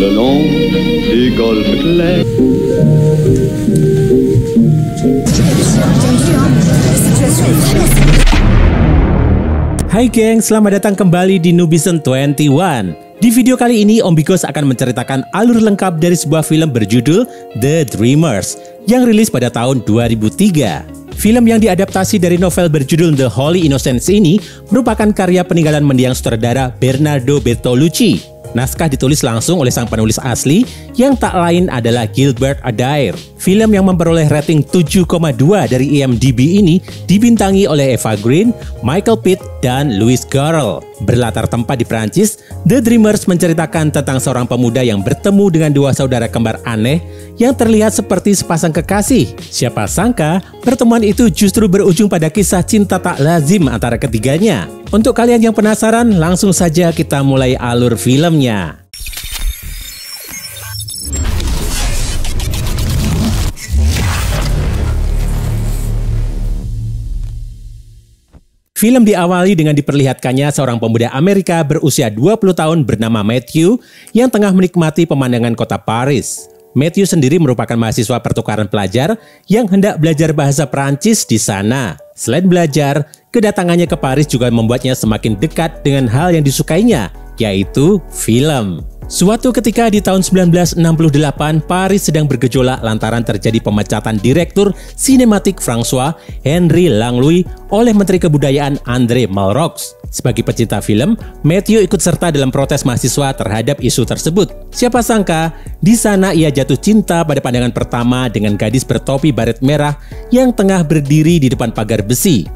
le long des golfes clairs. Hai geng, selamat datang kembali di Nubison 21. Di video kali ini, Om Bigos akan menceritakan alur lengkap dari sebuah film berjudul The Dreamers yang rilis pada tahun 2003. Film yang diadaptasi dari novel berjudul The Holy Innocents ini merupakan karya peninggalan mendiang sutradara Bernardo Bertolucci. Naskah ditulis langsung oleh sang penulis asli yang tak lain adalah Gilbert Adair. Film yang memperoleh rating 7,2 dari IMDb ini dibintangi oleh Eva Green, Michael Pitt, dan Louis Garrel. Berlatar tempat di Prancis, The Dreamers menceritakan tentang seorang pemuda yang bertemu dengan dua saudara kembar aneh yang terlihat seperti sepasang kekasih. Siapa sangka, pertemuan itu justru berujung pada kisah cinta tak lazim antara ketiganya. Untuk kalian yang penasaran, langsung saja kita mulai alur filmnya. Film diawali dengan diperlihatkannya seorang pemuda Amerika berusia 20 tahun bernama Matthew yang tengah menikmati pemandangan kota Paris. Matthew sendiri merupakan mahasiswa pertukaran pelajar yang hendak belajar bahasa Perancis di sana. Selain belajar, kedatangannya ke Paris juga membuatnya semakin dekat dengan hal yang disukainya, yaitu film. Suatu ketika di tahun 1968, Paris sedang bergejolak lantaran terjadi pemecatan direktur sinematik François Henri Langlois oleh Menteri Kebudayaan André Malraux. Sebagai pecinta film, Matthew ikut serta dalam protes mahasiswa terhadap isu tersebut. Siapa sangka, di sana ia jatuh cinta pada pandangan pertama dengan gadis bertopi baret merah yang tengah berdiri di depan pagar besi.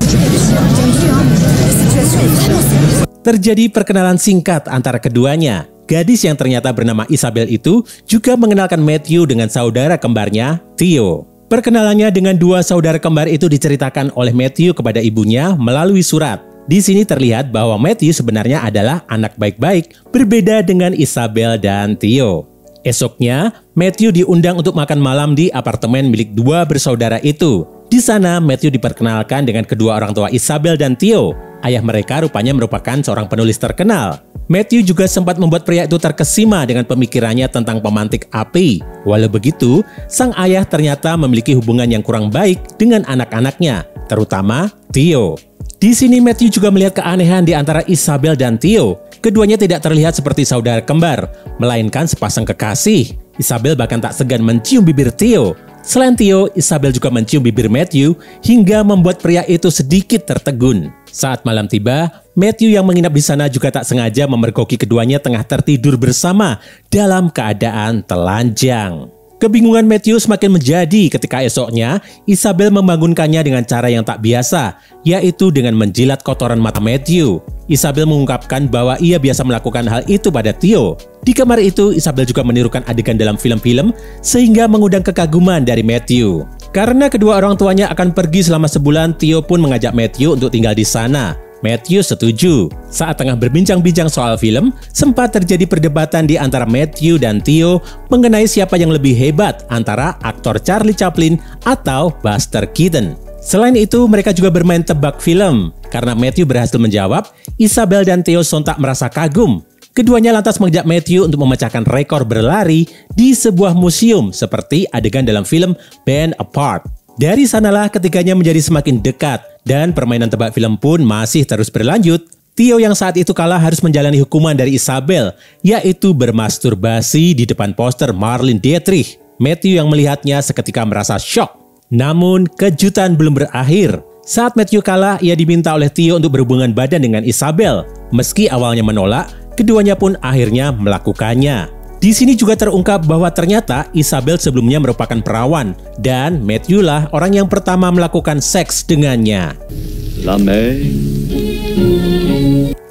Terjadi perkenalan singkat antara keduanya. Gadis yang ternyata bernama Isabel itu juga mengenalkan Matthew dengan saudara kembarnya, Theo. Perkenalannya dengan dua saudara kembar itu diceritakan oleh Matthew kepada ibunya melalui surat. Di sini terlihat bahwa Matthew sebenarnya adalah anak baik-baik, berbeda dengan Isabel dan Theo. Esoknya, Matthew diundang untuk makan malam di apartemen milik dua bersaudara itu. Di sana, Matthew diperkenalkan dengan kedua orang tua Isabel dan Theo. Ayah mereka rupanya merupakan seorang penulis terkenal. Matthew juga sempat membuat pria itu terkesima dengan pemikirannya tentang pemantik api. Walau begitu, sang ayah ternyata memiliki hubungan yang kurang baik dengan anak-anaknya, terutama Theo. Di sini Matthew juga melihat keanehan di antara Isabel dan Theo. Keduanya tidak terlihat seperti saudara kembar, melainkan sepasang kekasih. Isabel bahkan tak segan mencium bibir Theo. Selain Theo, Isabel juga mencium bibir Matthew hingga membuat pria itu sedikit tertegun. Saat malam tiba, Matthew yang menginap di sana juga tak sengaja memergoki keduanya tengah tertidur bersama dalam keadaan telanjang. Kebingungan Matthew semakin menjadi ketika esoknya Isabel membangunkannya dengan cara yang tak biasa, yaitu dengan menjilat kotoran mata Matthew. Isabel mengungkapkan bahwa ia biasa melakukan hal itu pada Theo. Di kamar itu, Isabel juga menirukan adegan dalam film-film sehingga mengundang kekaguman dari Matthew. Karena kedua orang tuanya akan pergi selama sebulan, Theo pun mengajak Matthew untuk tinggal di sana. Matthew setuju. Saat tengah berbincang-bincang soal film, sempat terjadi perdebatan di antara Matthew dan Theo mengenai siapa yang lebih hebat antara aktor Charlie Chaplin atau Buster Keaton. Selain itu, mereka juga bermain tebak film. Karena Matthew berhasil menjawab, Isabel dan Theo sontak merasa kagum. Keduanya lantas mengajak Matthew untuk memecahkan rekor berlari di sebuah museum seperti adegan dalam film Band Apart. Dari sanalah ketiganya menjadi semakin dekat dan permainan tebak film pun masih terus berlanjut. Theo yang saat itu kalah harus menjalani hukuman dari Isabel, yaitu bermasturbasi di depan poster Marlene Dietrich. Matthew yang melihatnya seketika merasa syok. Namun kejutan belum berakhir. Saat Matthew kalah, ia diminta oleh Theo untuk berhubungan badan dengan Isabel. Meski awalnya menolak, keduanya pun akhirnya melakukannya. Di sini juga terungkap bahwa ternyata Isabel sebelumnya merupakan perawan dan Matthew lah orang yang pertama melakukan seks dengannya.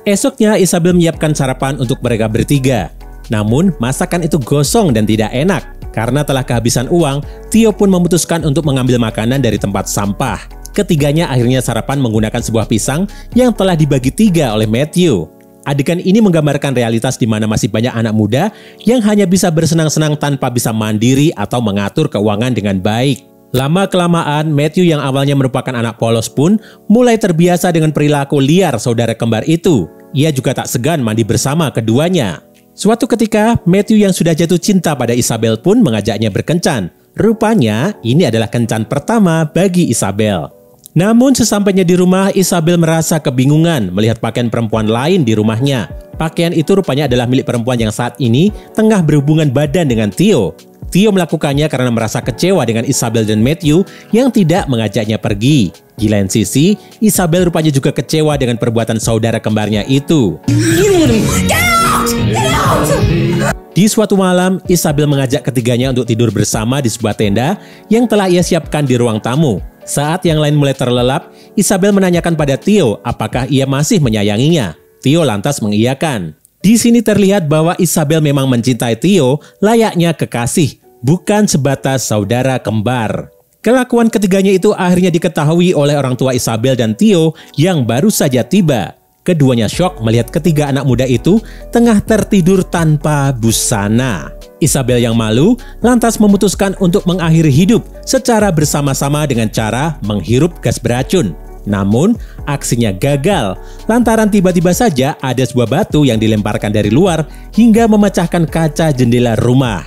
Esoknya Isabel menyiapkan sarapan untuk mereka bertiga. Namun masakan itu gosong dan tidak enak. Karena telah kehabisan uang, Theo pun memutuskan untuk mengambil makanan dari tempat sampah. Ketiganya akhirnya sarapan menggunakan sebuah pisang yang telah dibagi 3 oleh Matthew. Adegan ini menggambarkan realitas di mana masih banyak anak muda yang hanya bisa bersenang-senang tanpa bisa mandiri atau mengatur keuangan dengan baik. Lama-kelamaan, Matthew yang awalnya merupakan anak polos pun mulai terbiasa dengan perilaku liar saudara kembar itu. Ia juga tak segan mandi bersama keduanya. Suatu ketika, Matthew yang sudah jatuh cinta pada Isabel pun mengajaknya berkencan. Rupanya, ini adalah kencan pertama bagi Isabel. Namun sesampainya di rumah, Isabel merasa kebingungan melihat pakaian perempuan lain di rumahnya. Pakaian itu rupanya adalah milik perempuan yang saat ini tengah berhubungan badan dengan Theo. Theo melakukannya karena merasa kecewa dengan Isabel dan Matthew yang tidak mengajaknya pergi. Di lain sisi, Isabel rupanya juga kecewa dengan perbuatan saudara kembarnya itu. Di suatu malam, Isabel mengajak ketiganya untuk tidur bersama di sebuah tenda yang telah ia siapkan di ruang tamu. Saat yang lain mulai terlelap, Isabel menanyakan pada Theo apakah ia masih menyayanginya. Theo lantas mengiyakan. Di sini terlihat bahwa Isabel memang mencintai Theo layaknya kekasih, bukan sebatas saudara kembar. Kelakuan ketiganya itu akhirnya diketahui oleh orang tua Isabel dan Theo yang baru saja tiba. Keduanya syok melihat ketiga anak muda itu tengah tertidur tanpa busana. Isabel yang malu lantas memutuskan untuk mengakhiri hidup secara bersama-sama dengan cara menghirup gas beracun. Namun, aksinya gagal lantaran tiba-tiba saja ada sebuah batu yang dilemparkan dari luar hingga memecahkan kaca jendela rumah.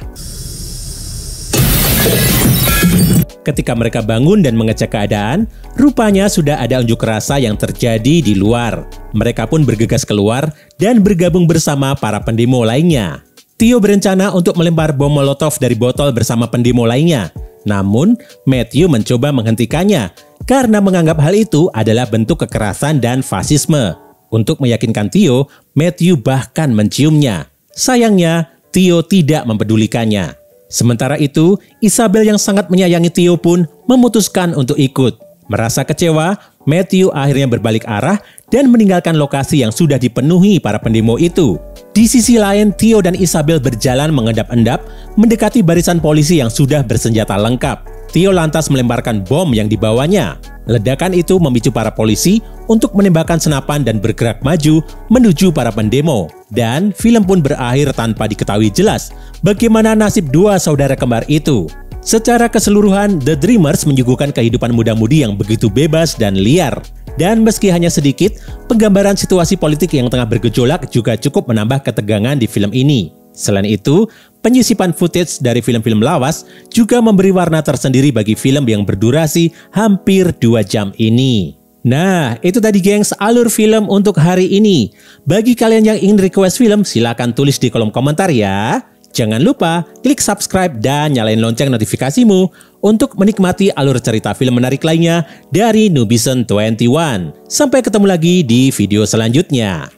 Ketika mereka bangun dan mengecek keadaan, rupanya sudah ada unjuk rasa yang terjadi di luar. Mereka pun bergegas keluar dan bergabung bersama para pendemo lainnya. Theo berencana untuk melempar bom molotov dari botol bersama pendemo lainnya. Namun, Matthew mencoba menghentikannya karena menganggap hal itu adalah bentuk kekerasan dan fasisme. Untuk meyakinkan Theo, Matthew bahkan menciumnya. Sayangnya, Theo tidak mempedulikannya. Sementara itu, Isabel yang sangat menyayangi Theo pun memutuskan untuk ikut. Merasa kecewa, Matthew akhirnya berbalik arah dan meninggalkan lokasi yang sudah dipenuhi para pendemo itu. Di sisi lain, Theo dan Isabel berjalan mengendap-endap mendekati barisan polisi yang sudah bersenjata lengkap. Theo lantas melemparkan bom yang dibawanya. Ledakan itu memicu para polisi untuk menembakkan senapan dan bergerak maju menuju para pendemo. Dan film pun berakhir tanpa diketahui jelas bagaimana nasib dua saudara kembar itu. Secara keseluruhan, The Dreamers menyuguhkan kehidupan muda-mudi yang begitu bebas dan liar. Dan meski hanya sedikit, penggambaran situasi politik yang tengah bergejolak juga cukup menambah ketegangan di film ini. Selain itu, penyisipan footage dari film-film lawas juga memberi warna tersendiri bagi film yang berdurasi hampir 2 jam ini. Nah, itu tadi gengs alur film untuk hari ini. Bagi kalian yang ingin request film, silakan tulis di kolom komentar ya. Jangan lupa klik subscribe dan nyalain lonceng notifikasimu untuk menikmati alur cerita film menarik lainnya dari Nubison 21. Sampai ketemu lagi di video selanjutnya.